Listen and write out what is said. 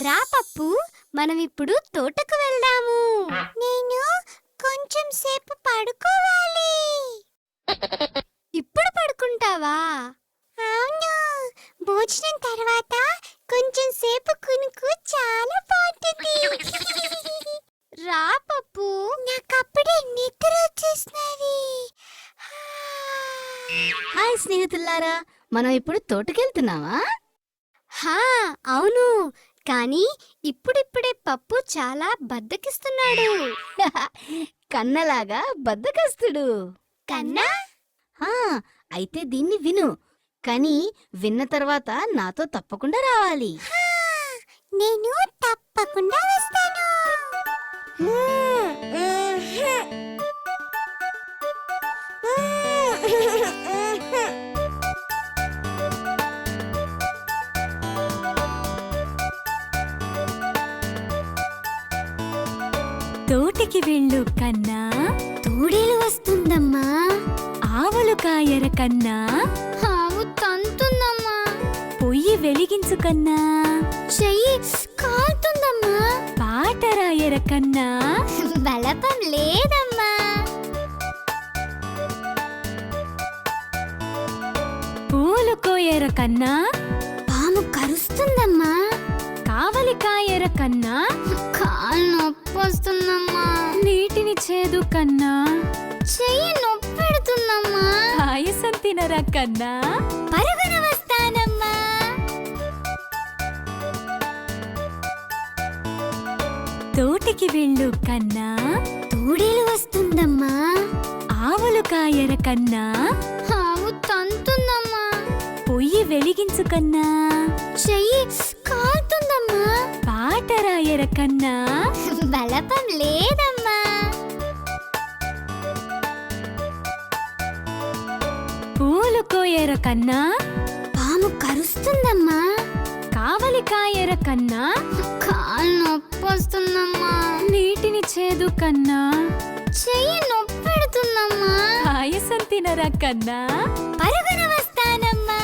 రా పప్పు, మనం ఇప్పుడు తోటకు వెళ్దాము. నేను కొంచెం సేపు పడుకోవాలి. ఇప్పుడు పడుకుంటావా? అవును, భోజనం తర్వాత కొంచెం సేపు కునుకు చాలా బాగుంటుంది. రా పప్పు, నాకప్పుడే నిద్ర వచ్చేస్తున్నది. హాయ్ స్నేహితులారా, మనం ఇప్పుడు తోటకెళ్తున్నావా? హా అవును, కానీ ఇప్పుడిప్పుడే పప్పు చాలా బద్దకిస్తున్నాడు. కన్నలాగా బద్దకస్తుడు. కన్నా, హా, అయితే దీన్ని విను. కానీ విన్న తర్వాత నాతో తప్పకుండా రావాలి. నేను తప్పకుండా వస్తాను. తోటికి వెళ్ళు కన్నా, తోడేలు వస్తుందమ్మా. ఆవులు కాయర కన్నా, ఆవు తంతుందమ్మా. పొయ్యి వెలిగించు కన్నా, చెయ్యి కాలుతుందమ్మా. పాట రాయర కన్నా, బలపం లేదమ్మా. పూలు కోయర కన్నా, పాము కరుస్తుందమ్మా. కావలి కాయర కన్నా, కాలు నొప్పి వస్తుందమ్మా. నీటిని చేదు కన్నా, చెయ్యి నొప్పి పెడుతుందమ్మా. పాయసం తినరా కన్నా, పరుగున వస్తానమ్మా. తోటికి వెళ్ళు కన్నా, తోడేలు వస్తుందమ్మా. ఆవులు కాయర కన్నా, ఆవు తంతుందమ్మా. పొయ్యి వెలిగించు కన్నా, చెయ్యి కాలుతుందమ్మా. పాట రాయర కన్నా, బలపం లేదమ్మా. పూలు కోయర కన్నా, పాము కరుస్తుందమ్మా. కావలి కాయర కన్నా, కాలు నొప్పి వస్తుందమ్మా. నీటిని చేదు కన్నా, చెయ్యి నొప్పి పెడుతుందమ్మా. పాయసం తినరా కన్నా, పరుగున వస్తానమ్మా.